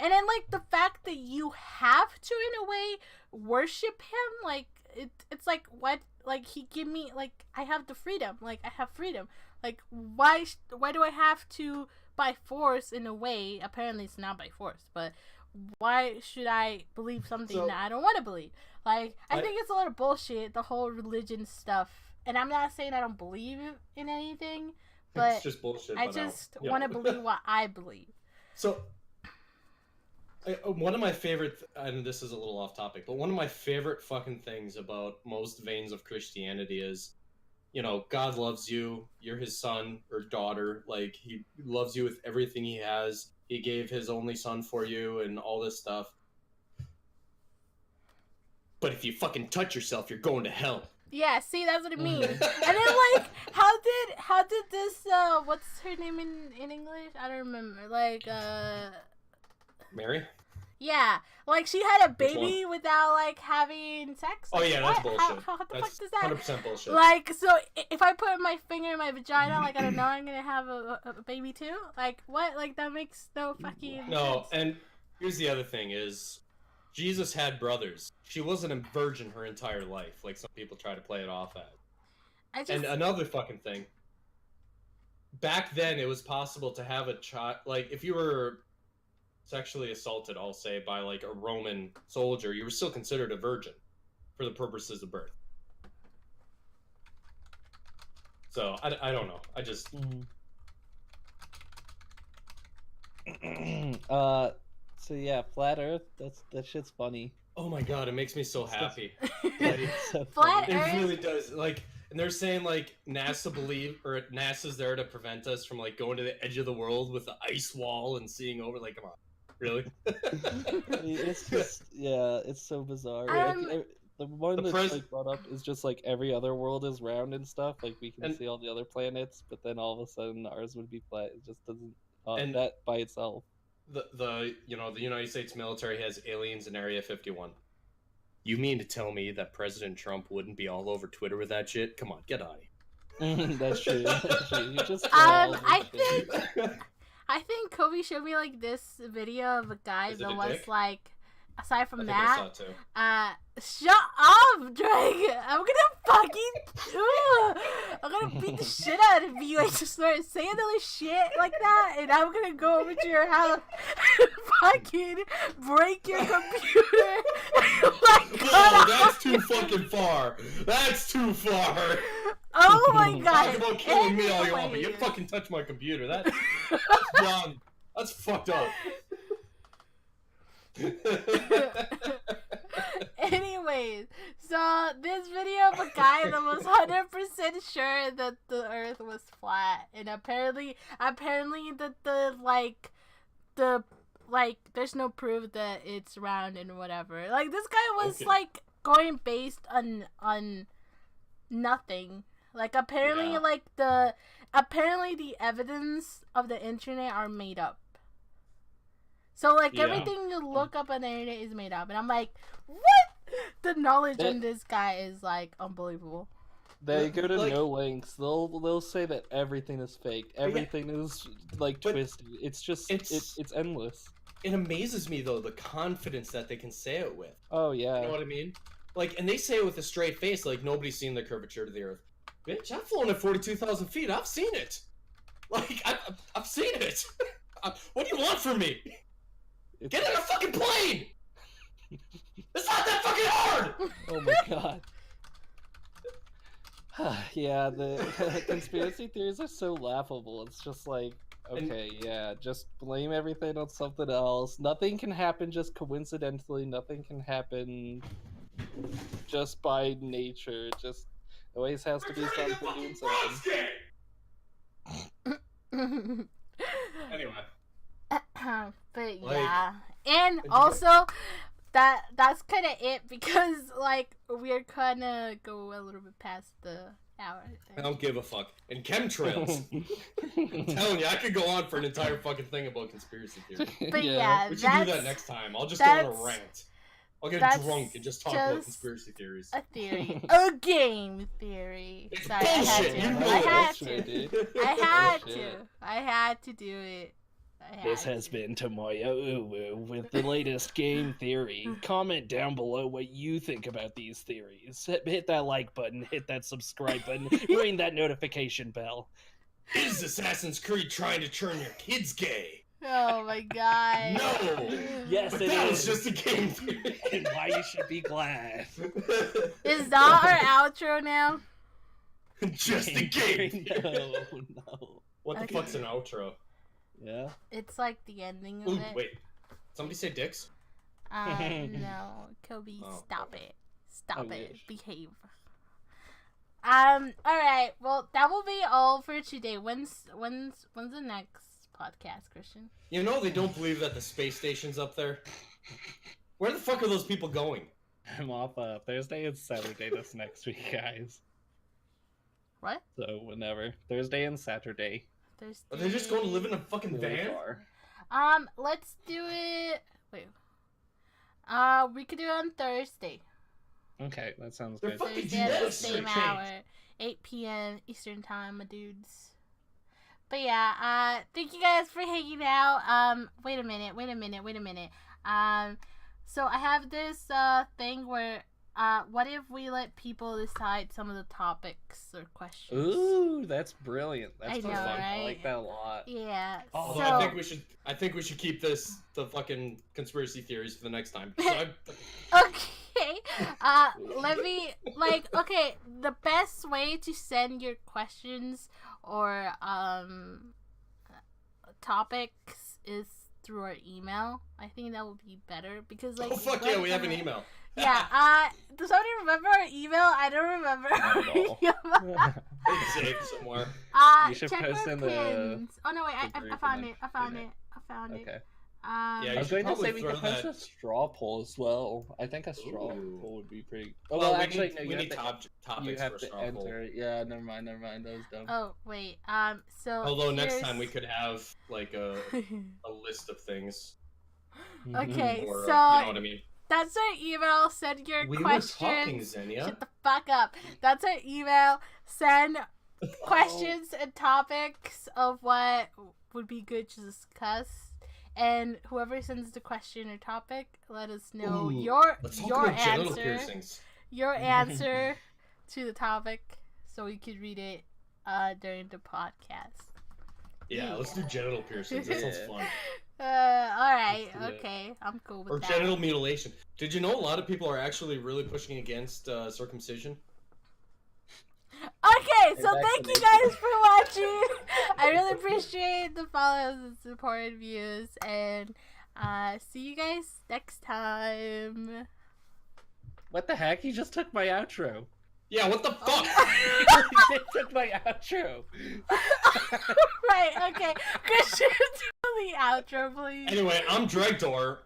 And then, like, the fact that you have to, in a way, worship him, like, it's like, what, like, he give me, like, I have the freedom, like, I have freedom. Like, why do I have to, by force, in a way, apparently it's not by force, but why should I believe something that I don't want to believe? Like, I think it's a lot of bullshit, the whole religion stuff. And I'm not saying I don't believe in anything, but it's just bullshit. I just want to believe what I believe. So, one of my favorite, and this is a little off topic, but one of my favorite fucking things about most veins of Christianity is, God loves you. You're his son or daughter. Like, he loves you with everything he has. He gave his only son for you and all this stuff. But if you fucking touch yourself, you're going to hell. Yeah, see, that's what it means. And then, like, how did this, what's her name in English? I don't remember. Like, Mary? yeah, like, she had a baby without, like, having sex. Oh, Like, yeah, that's what? bullshit. How the That's fuck does that? 100% bullshit. Like, so if I put my finger in my vagina, like, I don't know, I'm gonna have a baby too? Like, what? Like, that makes no fucking No, sense. and here's the other thing is, Jesus had brothers. She wasn't a virgin her entire life, like some people try to play it off as. And another fucking thing, back then it was possible to have a child, like, if you were sexually assaulted, I'll say, by, like, a Roman soldier, you were still considered a virgin for the purposes of birth. So, I don't know. I just... So yeah, flat Earth. That shit's funny. Oh my god, it makes me so happy. It's so Flat funny. Earth? It really does. Like, and they're saying like NASA's there to prevent us from like going to the edge of the world with the ice wall and seeing over. Like, come on, really? It's just it's so bizarre. The one The that's like brought up is just like every other world is round and stuff. Like we can And- see all the other planets, but then all of a sudden ours would be flat. It just doesn't. And- That by itself. The United States military has aliens in Area 51. You mean to tell me that President Trump wouldn't be all over Twitter with that shit? Come on, get out of here. That's true. That's true. You just throw all of I this shit. I think Kobe showed me like this video of a guy Is it that a was dick? like, aside I from think that, I saw it too. shut up, Drake. I'm gonna fucking, I'm gonna beat the shit out of you. Like, just start saying other shit like that, and I'm gonna go over to your house and fucking break your computer. No, that's too fucking far. That's too far. Oh my god. Talk about killing me all you want, but you Anyways. fucking touch my computer. That's beyond. That's fucked up. Anyways, so this video of a guy that was 100% sure that the Earth was flat, and apparently there's no proof that it's round and whatever. Like, this guy was Okay. like going based on nothing. Like, apparently Yeah. apparently the evidence of the internet are made up. So, like, Yeah. everything you look up on the internet is made up. And I'm like, what? The knowledge on this guy is, like, unbelievable. They go to Like- no lengths. They'll say that everything is fake. Everything is like But twisted. It's just it's- it's endless. It amazes me though the confidence that they can say it with. Oh yeah. You know what I mean? Like, and they say it with a straight face, like nobody's seen the curvature of the Earth. Bitch, I've flown at 42,000 feet. I've seen it. Like, I've seen it. What do you want from me? It's- Get in a fucking plane. It's not that fucking hard. Oh my god. Yeah, the conspiracy theories are so laughable. It's just like, okay, yeah, just blame everything on something else. Nothing can happen just coincidentally. Nothing can happen just by nature. It just always has to be something doing something. Anyway, But Like, yeah, and you also that's kind of it, because like we're kind of go a little bit past the hour. I don't give a fuck. And chemtrails. I'm telling you, I could go on for an entire fucking thing about conspiracy theory. But yeah, We should do that next time. I'll just go on a that's- rant. I'll get that's drunk and just talk about just conspiracy theories. a theory, a game theory. It's Sorry, I had bullshit, to. you know I had That's right, to. dude. I had Bullshit. to. I had to do it. I had This has to. been Tomoyo with the latest game theory. Comment down below what you think about these theories. Hit that like button, hit that subscribe button, ring that notification bell. Is Assassin's Creed trying to turn your kids gay? Oh my god. No! Yes, But it that is. was just a game theory. And why you should be glad. Is that our outro now? Just a game theory. No, no. What the Okay. fuck's an outro? Yeah. It's like the ending of Ooh, it. wait. Somebody say dicks? No, Kobe, Oh, stop okay. it. Stop I it. wish. Behave. Alright, well that will be all for today. When's the next podcast, Christian? You know they don't believe that the space station's up there? Where the fuck are those people going? I'm off Thursday and Saturday this next week, guys. What? So whenever. Thursday and Saturday. Thursday. Are they just going to live in a fucking Really van? far. Let's do it. Wait. We could do it on Thursday. Okay, that sounds They're good. fucking Thursday at the genetics same are hour, changed. 8 p.m. Eastern time, my dudes. But yeah, thank you guys for hanging out. Wait a minute. So I have this thing where what if we let people decide some of the topics or questions? Ooh, that's brilliant. That's I fun. know, I right? like that a lot. Yeah. Although so I think we should keep the fucking conspiracy theories for the next time. So I- okay. Let me okay, the best way to send your questions or topics is through our email. I think that would be better because like. Oh fuck yeah, we have an email. Yeah. Does somebody remember our email? I don't remember. Not at all. It's saved somewhere. You should check post our in the- pins. Oh no, wait! the I group found and it. then I found pin it. I found it. Okay. Yeah, I you was should going to say probably we throw could post that- a straw poll as well. I think a straw Ooh. poll would be pretty. Oh Well, well, we actually, need, no. we You need have to, topics you for have a to straw poll. enter. Yeah, never mind. That was dumb. Oh wait. So. Although next here's- time we could have like a list of things. Okay, Or, so you know what I mean. that's our email. Send your We questions. were talking, Xenia. Shut the fuck up. That's our email. Send questions and topics of what would be good to discuss. And whoever sends the question or topic, let us know Ooh, your Let's talk your about genital answer. piercings. Your answer to the topic, so we could read it during the podcast. Yeah, let's do genital piercings. That sounds fun. All right, Let's do it. okay, I'm cool with Or that. genital mutilation. Did you know a lot of people are actually really pushing against circumcision? Okay, so And thank you vaccination. guys for watching. I really appreciate the follows and support and views, and see you guys next time. What the heck? You just took my outro. Yeah, what the fuck? You took my outro. Right, okay. Christian, do the outro, please. Anyway, I'm Dregtor.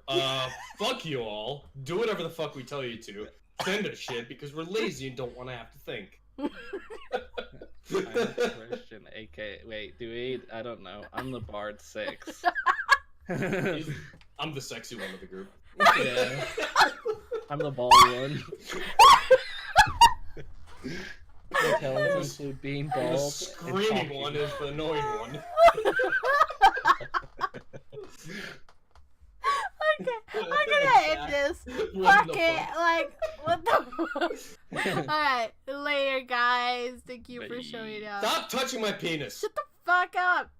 Fuck you all. Do whatever the fuck we tell you to. Send us shit because we're lazy and don't want to have to think. I'm Christian, aka. Wait, do we? I don't know. I'm the Bard 6. I'm the sexy one of the group. Yeah. I'm the bald one. My talents include being And bald. the and screaming talking. one is the annoying one. Okay, I'm gonna end this. What Fuck the it. fuck? Like, what the fuck? Alright, later, guys. Thank you for Bye. showing up. Stop touching my penis. Shut the fuck up.